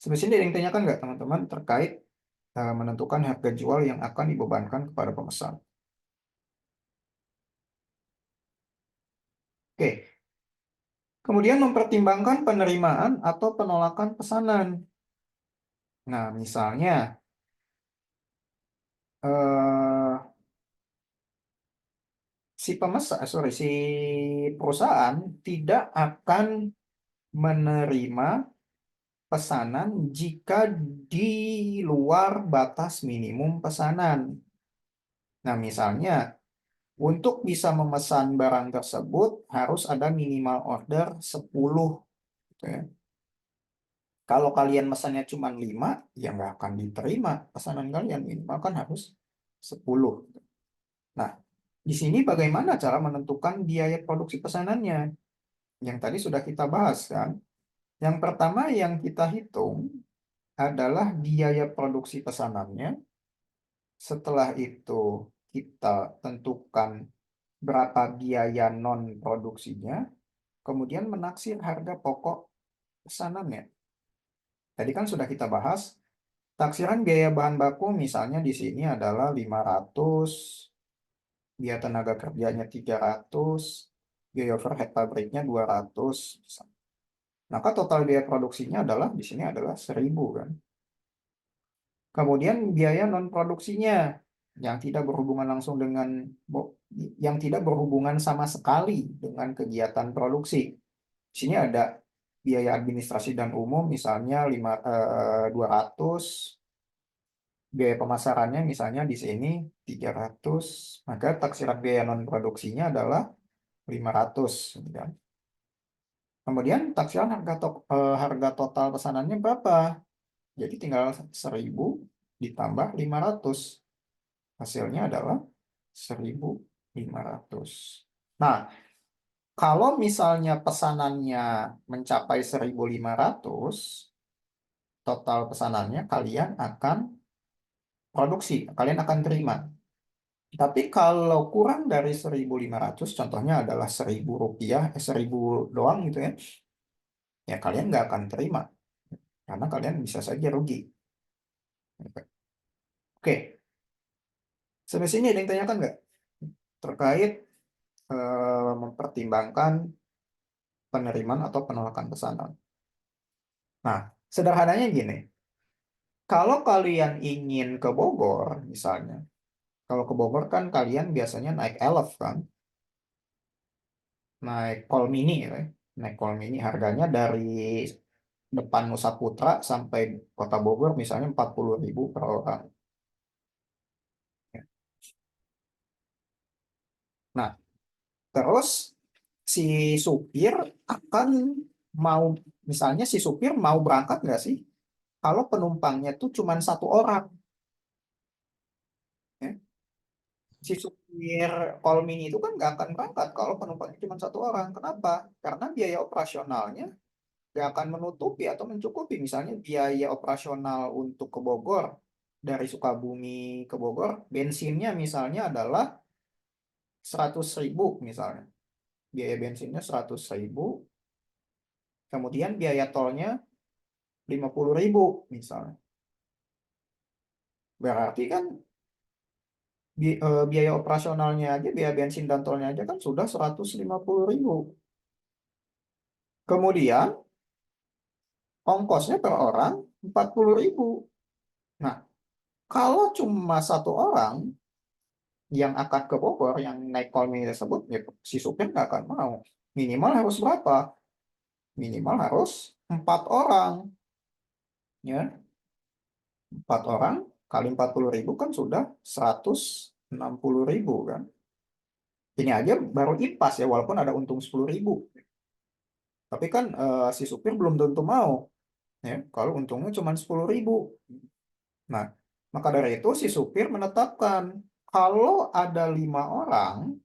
sampai sini ada yang tanyakan nggak teman-teman terkait menentukan harga jual yang akan dibebankan kepada pemesan? Oke, kemudian mempertimbangkan penerimaan atau penolakan pesanan. Nah, misalnya si perusahaan tidak akan menerima pesanan jika di luar batas minimum pesanan. Nah, misalnya Untuk bisa memesan barang tersebut harus ada minimal order 10. Gitu ya. Kalau kalian mesannya cuma 5, ya nggak akan diterima pesanan kalian. Minimal kan harus 10. Nah, di sini bagaimana cara menentukan biaya produksi pesanannya? Yang tadi sudah kita bahas kan. Yang pertama yang kita hitung adalah biaya produksi pesanannya. Setelah itu kita tentukan berapa biaya non produksinya, kemudian menaksir harga pokok pesanannya. Tadi kan sudah kita bahas, taksiran biaya bahan baku misalnya di sini adalah 500, biaya tenaga kerjanya 300, biaya overhead pabriknya 200. Maka total biaya produksinya adalah di sini adalah 1000 kan. Kemudian biaya non produksinya yang tidak berhubungan langsung dengan yang tidak berhubungan sama sekali dengan kegiatan produksi. Di sini ada biaya administrasi dan umum misalnya 200, biaya pemasarannya misalnya di sini 300, maka taksiran biaya non produksinya adalah 500 gitu kan. Kemudian taksiran harga total pesanannya berapa? Jadi tinggal 1000 ditambah 500. Hasilnya adalah 1500. Nah, kalau misalnya pesanannya mencapai 1500, total pesanannya kalian akan produksi, kalian akan terima. Tapi kalau kurang dari 1500, contohnya adalah 1000 rupiah, 1000 doang gitu ya, ya kalian nggak akan terima. Karena kalian bisa saja rugi. Oke, sampai sini ada yang tanyakan nggak? Terkait mempertimbangkan penerimaan atau penolakan pesanan. Nah, sederhananya gini. Kalau kalian ingin ke Bogor, misalnya. Kalau ke Bogor kan kalian biasanya naik Elf kan. Naik Call Mini ya. Naik Call Mini harganya dari depan Nusa Putra sampai Kota Bogor misalnya 40.000 per orang. Nah, terus si supir akan mau, misalnya si supir mau berangkat nggak sih? Kalau penumpangnya tuh cuma 1 orang. Ya. Si supir Call Mini itu kan nggak akan berangkat kalau penumpangnya cuma 1 orang. Kenapa? Karena biaya operasionalnya nggak akan menutupi atau mencukupi. Misalnya biaya operasional untuk ke Bogor, dari Sukabumi ke Bogor, bensinnya misalnya adalah 100.000 misalnya. Biaya bensinnya 100.000, kemudian biaya tolnya 50.000 misalnya. Berarti kan biaya operasionalnya aja, biaya bensin dan tolnya aja kan sudah 150.000. Kemudian ongkosnya per orang 40.000. Nah, kalau cuma 1 orang yang akan ke Bogor, yang naik Call Mini tersebut, ya, si supir nggak akan mau. Minimal harus berapa? Minimal harus 4 orang. Ya, 4 orang kali 40.000 kan sudah 160.000 kan. Ini aja baru IPAS ya, walaupun ada untung 10.000. Tapi kan si supir belum tentu mau. Ya, kalau untungnya cuma 10.000. Nah, maka dari itu si supir menetapkan kalau ada 5 orang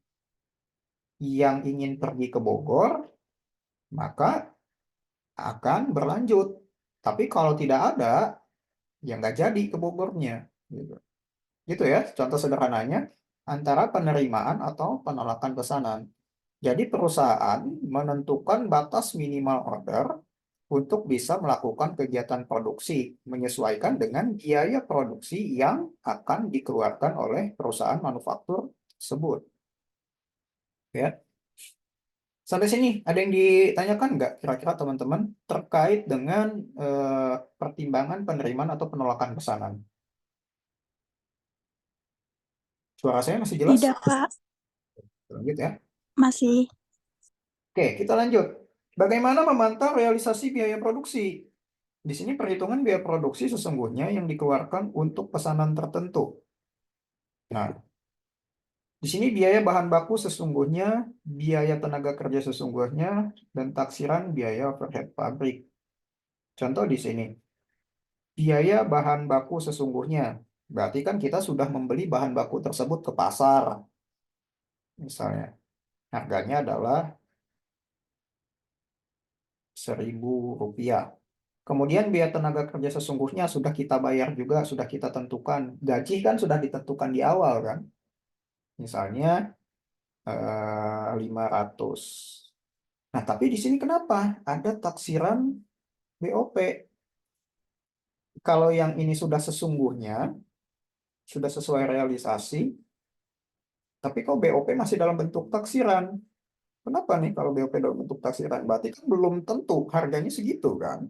yang ingin pergi ke Bogor, maka akan berlanjut. Tapi kalau tidak ada, ya nggak jadi ke Bogornya. Gitu ya, contoh sederhananya antara penerimaan atau penolakan pesanan. Jadi perusahaan menentukan batas minimal order untuk bisa melakukan kegiatan produksi, menyesuaikan dengan biaya produksi yang akan dikeluarkan oleh perusahaan manufaktur tersebut. Ya. Sampai sini ada yang ditanyakan nggak kira-kira teman-teman terkait dengan pertimbangan penerimaan atau penolakan pesanan? Suara saya masih jelas? Tidak, Pak. Lanjut ya. Masih. Oke, kita lanjut. Bagaimana memantau realisasi biaya produksi? Di sini perhitungan biaya produksi sesungguhnya yang dikeluarkan untuk pesanan tertentu. Nah, Di sini biaya bahan baku sesungguhnya, biaya tenaga kerja sesungguhnya, dan taksiran biaya overhead pabrik. Contoh di sini, biaya bahan baku sesungguhnya. Berarti kan kita sudah membeli bahan baku tersebut ke pasar. Misalnya, harganya adalah Rp1.000. Kemudian biaya tenaga kerja sesungguhnya sudah kita bayar juga, sudah kita tentukan. Gaji kan sudah ditentukan di awal kan. Misalnya 500. Nah, tapi di sini kenapa ada taksiran BOP? Kalau yang ini sudah sesungguhnya, sudah sesuai realisasi, tapi kok BOP masih dalam bentuk taksiran? Kenapa nih kalau BOP dalam bentuk taksiran? Berarti kan belum tentu harganya segitu kan?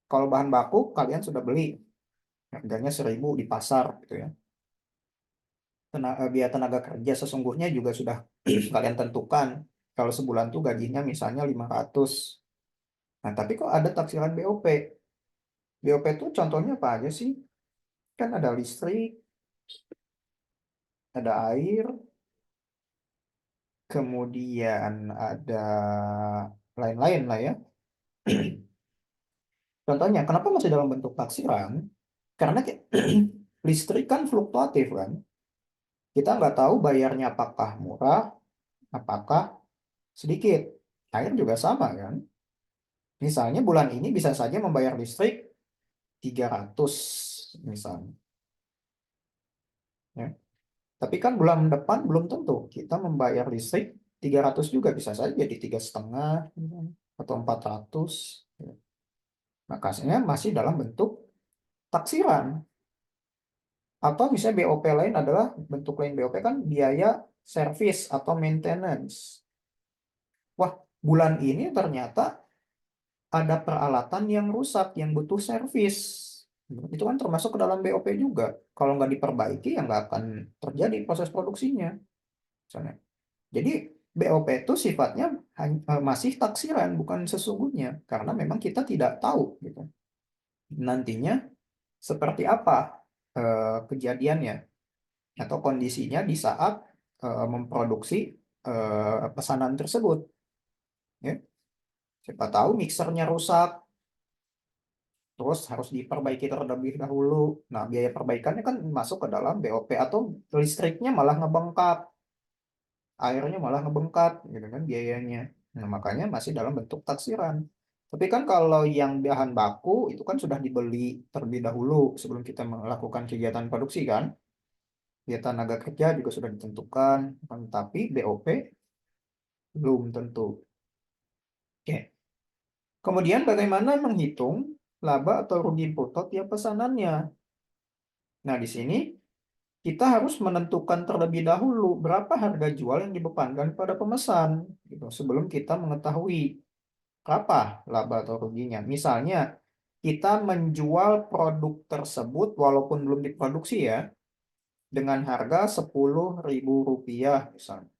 Kalau bahan baku kalian sudah beli, harganya 1.000 di pasar gitu ya. Biaya tenaga kerja sesungguhnya juga sudah kalian tentukan. Kalau sebulan tuh gajinya misalnya 500. Nah, tapi kok ada taksiran BOP? BOP itu contohnya apa aja sih? Kan ada listrik, ada air, kemudian ada lain-lain lah ya. Contohnya, kenapa masih dalam bentuk taksiran? Karena listrik kan fluktuatif kan. Kita nggak tahu bayarnya apakah murah, apakah sedikit. Air juga sama kan. Misalnya bulan ini bisa saja membayar listrik 300 misalnya. Ya. Tapi kan bulan depan belum tentu kita membayar listrik 300 juga, bisa saja jadi 3,5 atau 400. Makanya masih dalam bentuk taksiran. Atau misalnya BOP lain adalah bentuk lain BOP kan biaya service atau maintenance. Wah, bulan ini ternyata ada peralatan yang rusak yang butuh servis. Itu kan termasuk ke dalam BOP juga. Kalau nggak diperbaiki ya nggak akan terjadi proses produksinya. Misalnya. Jadi BOP itu sifatnya masih taksiran bukan sesungguhnya karena memang kita tidak tahu gitu. Nantinya seperti apa kejadiannya atau kondisinya di saat memproduksi pesanan tersebut. Ya. Siapa tahu mixernya rusak, terus harus diperbaiki terlebih dahulu. Nah, biaya perbaikannya kan masuk ke dalam BOP atau listriknya malah ngebengkak, airnya malah ngebengkak, gitu kan biayanya. Nah, makanya masih dalam bentuk taksiran. Tapi kan kalau yang bahan baku itu kan sudah dibeli terlebih dahulu sebelum kita melakukan kegiatan produksi kan. Biaya tenaga kerja juga sudah ditentukan, tapi BOP belum tentu. Oke. Kemudian bagaimana menghitung laba atau rugi bruto tiap pesanannya? Nah, di sini kita harus menentukan terlebih dahulu berapa harga jual yang dibebankan pada pemesan gitu, sebelum kita mengetahui berapa laba atau ruginya. Misalnya, kita menjual produk tersebut walaupun belum diproduksi ya, dengan harga Rp10.000 misalnya.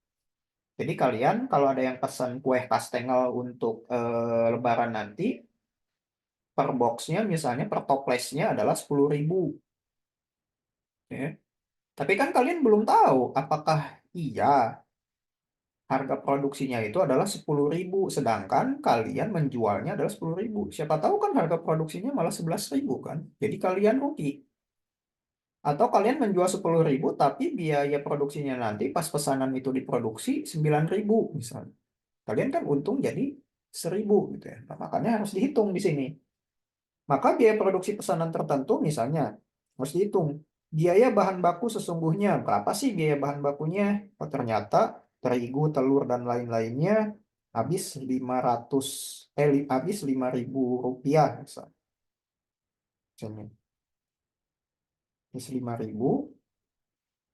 Jadi kalian kalau ada yang pesan kue kastengel untuk Lebaran nanti, per boxnya misalnya per toplesnya adalah 10.000. Ya. Tapi kan kalian belum tahu apakah iya harga produksinya itu adalah 10.000, sedangkan kalian menjualnya adalah 10.000. Siapa tahu kan harga produksinya malah 11.000 kan. Jadi kalian rugi. Atau kalian menjual 10.000 tapi biaya produksinya nanti pas pesanan itu diproduksi 9.000 misalnya. Kalian kan untung jadi 1.000 gitu ya. Nah, makanya harus dihitung di sini. Maka biaya produksi pesanan tertentu misalnya harus dihitung. Biaya bahan baku sesungguhnya berapa sih biaya bahan bakunya? Oh, ternyata terigu, telur dan lain-lainnya habis 500 habis Rp5.000 misalnya. Habis 5.000.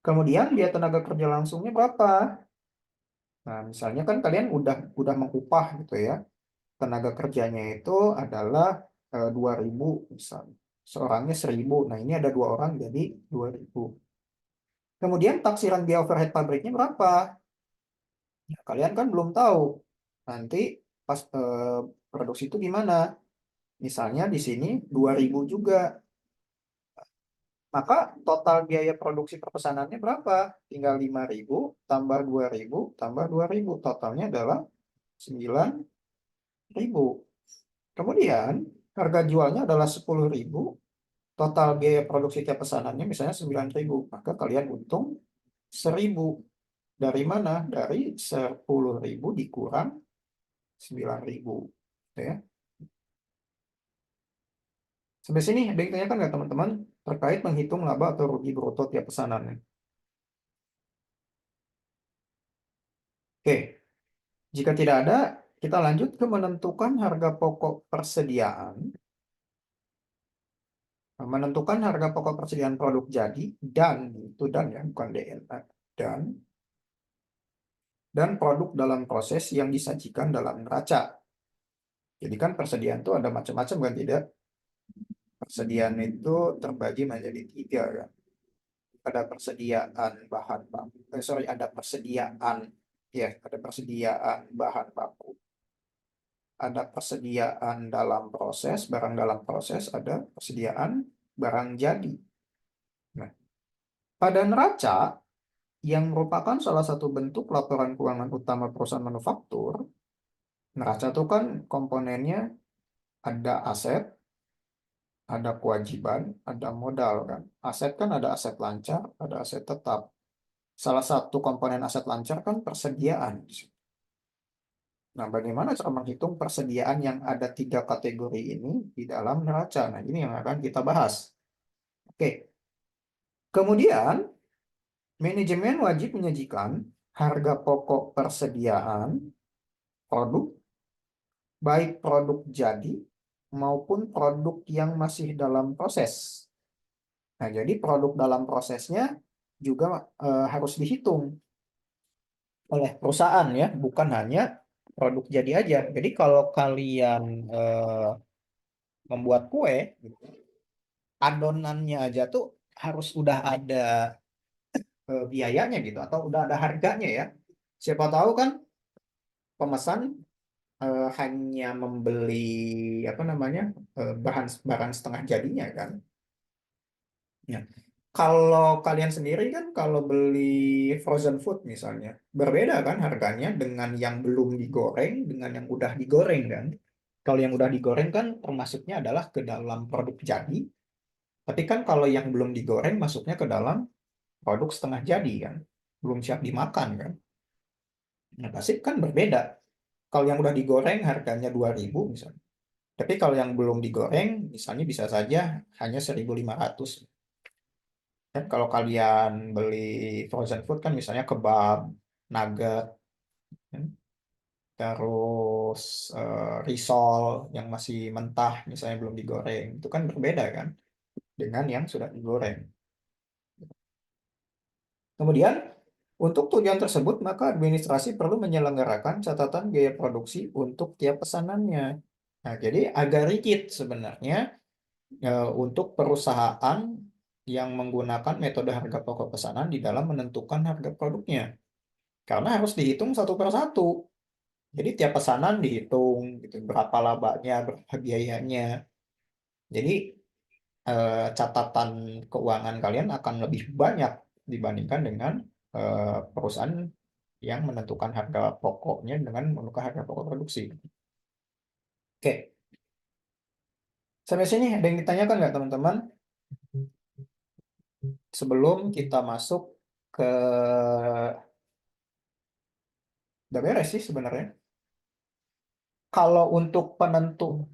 Kemudian biaya tenaga kerja langsungnya berapa? Nah, misalnya kan kalian udah mengupah gitu ya. Tenaga kerjanya itu adalah 2.000 misalnya. Seorangnya 1.000. Nah, ini ada 2 orang jadi 2.000. Kemudian taksiran biaya overhead pabriknya berapa? Ya, kalian kan belum tahu. Nanti pas produksi itu gimana? Misalnya di sini 2.000 juga. Maka total biaya produksi perpesanannya berapa? Tinggal 5.000 tambah 2.000 tambah 2.000. Totalnya adalah 9.000. Kemudian harga jualnya adalah 10.000. Total biaya produksi tiap pesanannya misalnya 9.000. Maka kalian untung 1.000. Dari mana? Dari 10.000 dikurang 9.000. Ya. Sampai sini ada yang ditanyakan nggak teman-teman terkait menghitung laba atau rugi bruto tiap pesanannya? Oke, jika tidak ada, kita lanjut ke menentukan harga pokok persediaan. Menentukan harga pokok persediaan produk jadi dan, itu dan ya, bukan DNA, dan produk dalam proses yang disajikan dalam neraca. Jadi kan persediaan itu ada macam-macam kan, tidak? Persediaan itu terbagi menjadi 3 kan. Ada persediaan bahan baku, ada persediaan bahan baku, ada persediaan dalam proses, barang dalam proses, ada persediaan barang jadi. Nah, pada neraca yang merupakan salah satu bentuk laporan keuangan utama perusahaan manufaktur, neraca itu kan komponennya ada aset, ada kewajiban, ada modal kan. Aset kan ada aset lancar, ada aset tetap. Salah satu komponen aset lancar kan persediaan. Nah, bagaimana cara menghitung persediaan yang ada 3 kategori ini di dalam neraca? Nah, ini yang akan kita bahas. Oke. Kemudian, manajemen wajib menyajikan harga pokok persediaan produk, baik produk jadi maupun produk yang masih dalam proses. Nah, jadi produk dalam prosesnya juga harus dihitung oleh perusahaan ya, bukan hanya produk jadi aja. Jadi kalau kalian membuat kue, gitu, adonannya aja tuh harus udah ada biayanya gitu, atau udah ada harganya ya. Siapa tahu kan pemesan hanya membeli apa namanya bahan setengah jadinya kan. Ya. Kalau kalian sendiri kan kalau beli frozen food misalnya, berbeda kan harganya dengan yang belum digoreng dengan yang udah digoreng kan. Kalau yang udah digoreng kan termasuknya adalah ke dalam produk jadi, tapi kan kalau yang belum digoreng masuknya ke dalam produk setengah jadi kan, belum siap dimakan kan. Nah, pasti kan berbeda. Kalau yang udah digoreng harganya 2.000 misalnya. Tapi kalau yang belum digoreng misalnya bisa saja hanya 1.500. Dan kalau kalian beli frozen food kan misalnya kebab, nugget, kan? Terus risol yang masih mentah misalnya belum digoreng, itu kan berbeda kan dengan yang sudah digoreng. Kemudian untuk tujuan tersebut maka administrasi perlu menyelenggarakan catatan biaya produksi untuk tiap pesanannya. Nah, jadi agak rigid sebenarnya untuk perusahaan yang menggunakan metode harga pokok pesanan di dalam menentukan harga produknya. Karena harus dihitung satu per satu. Jadi tiap pesanan dihitung, gitu, berapa labanya, berapa biayanya. Jadi catatan keuangan kalian akan lebih banyak dibandingkan dengan perusahaan yang menentukan harga pokoknya dengan menentukan harga pokok produksi. Oke. Sampai sini ada yang ditanyakan nggak teman-teman? Sebelum kita masuk ke... Udah beres sih sebenarnya. Kalau untuk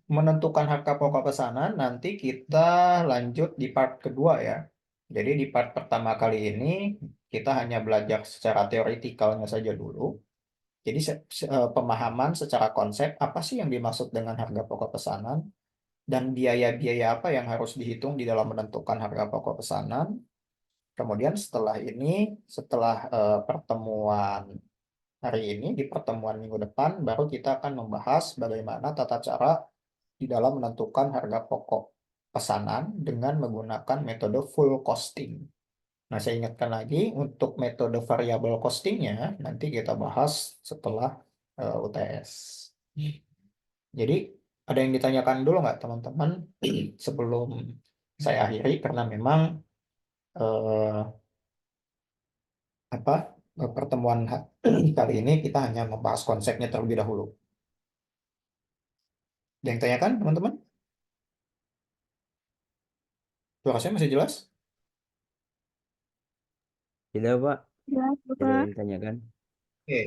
menentukan harga pokok pesanan, nanti kita lanjut di part kedua ya. Jadi di part pertama kali ini, kita hanya belajar secara teoretikalnya saja dulu. Jadi pemahaman secara konsep, apa sih yang dimaksud dengan harga pokok pesanan, dan biaya-biaya apa yang harus dihitung di dalam menentukan harga pokok pesanan. Kemudian setelah ini, setelah pertemuan hari ini, di pertemuan minggu depan, baru kita akan membahas bagaimana tata cara di dalam menentukan harga pokok pesanan dengan menggunakan metode full costing. Nah, saya ingatkan lagi, untuk metode variable costingnya, nanti kita bahas setelah UTS. Jadi, ada yang ditanyakan dulu nggak teman-teman sebelum saya akhiri, karena memang eh, apa pertemuan kali ini kita hanya membahas konsepnya terlebih dahulu. Ada yang tanyakan, teman-teman? Suaranya masih jelas? Tidak, Pak. Jelas, Tidak ada Bapak. yang ditanyakan. Oke.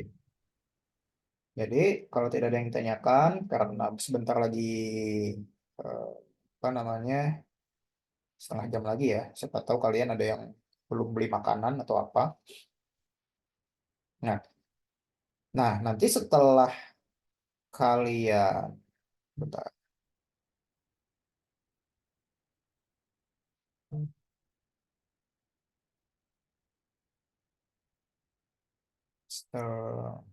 Jadi kalau tidak ada yang ditanyakan, karena sebentar lagi eh, apa namanya, setengah jam lagi ya. Siapa tahu kalian ada yang belum beli makanan atau apa. Nah, nanti setelah kalian, bentar. Setel-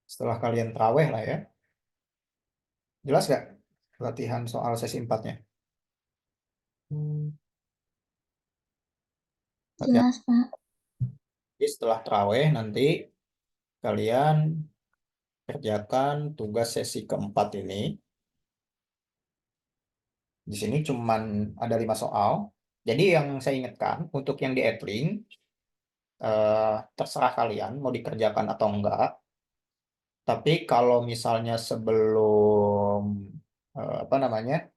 Setelah kalian terawih lah ya. Jelas gak latihan soal sesi 4-nya? Latihan. Jelas, Pak. Jadi setelah terawih nanti kalian kerjakan tugas sesi keempat ini. Di sini cuman ada 5 soal. Jadi yang saya ingatkan untuk yang di Edling, terserah kalian mau dikerjakan atau enggak. Tapi kalau misalnya sebelum apa namanya,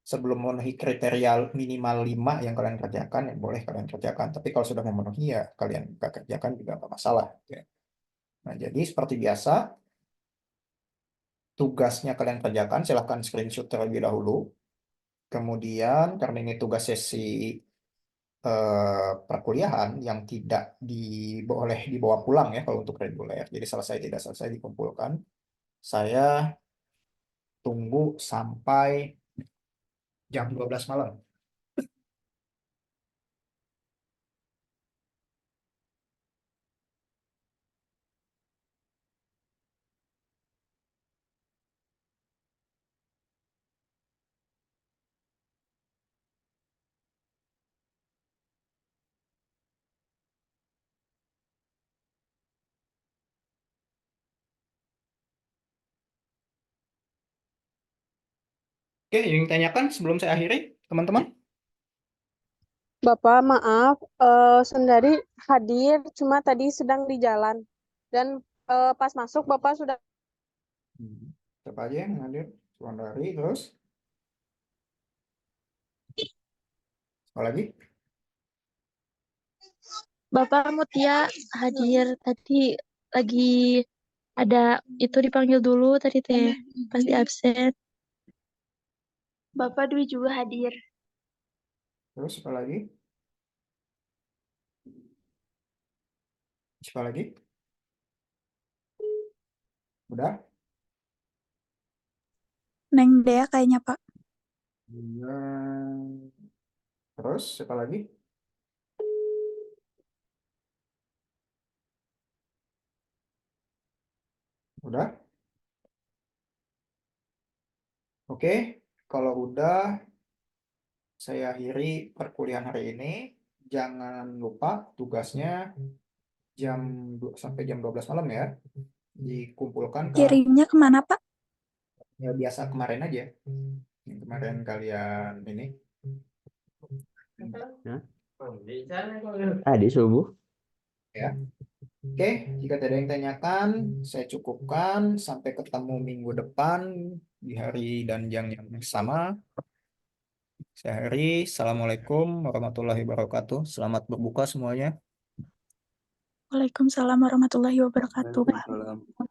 sebelum memenuhi kriteria minimal 5 yang kalian kerjakan, ya boleh kalian kerjakan. Tapi kalau sudah memenuhi ya kalian nggak kerjakan juga nggak masalah. Ya. Nah, jadi seperti biasa, tugasnya kalian kerjakan, silahkan screenshot terlebih dahulu. Kemudian, karena ini tugas sesi perkuliahan yang tidak boleh dibawa pulang ya kalau untuk reguler. Jadi selesai tidak selesai dikumpulkan. Saya tunggu sampai jam 12 malam. Oke, yang tanyakan sebelum saya akhiri, teman-teman? Bapak, maaf, Sundari hadir, cuma tadi sedang di jalan. Dan pas masuk, Bapak sudah... Siapa aja yang hadir? Suandari, terus? Apa lagi? Bapak Mutia hadir tadi lagi ada itu dipanggil dulu tadi teh pas di absen. Bapak Dwi juga hadir. Terus apa lagi? Siapa lagi? Udah? Neng Dea kayaknya Pak. Iya. Terus siapa lagi? Udah? Oke, kalau udah saya akhiri perkuliahan hari ini. Jangan lupa tugasnya sampai jam 12 malam ya. Dikumpulkan ke Kirimnya kemana Pak? ya, biasa kemarin aja. Yang kemarin kalian ini. Tadi subuh. Ya. Oke, jika tidak ada yang tanyakan, saya cukupkan. Sampai ketemu minggu depan di hari dan jam yang sama. Saya Heri. Assalamualaikum warahmatullahi wabarakatuh. Selamat berbuka semuanya. Waalaikumsalam warahmatullahi wabarakatuh Pak. Waalaikumsalam.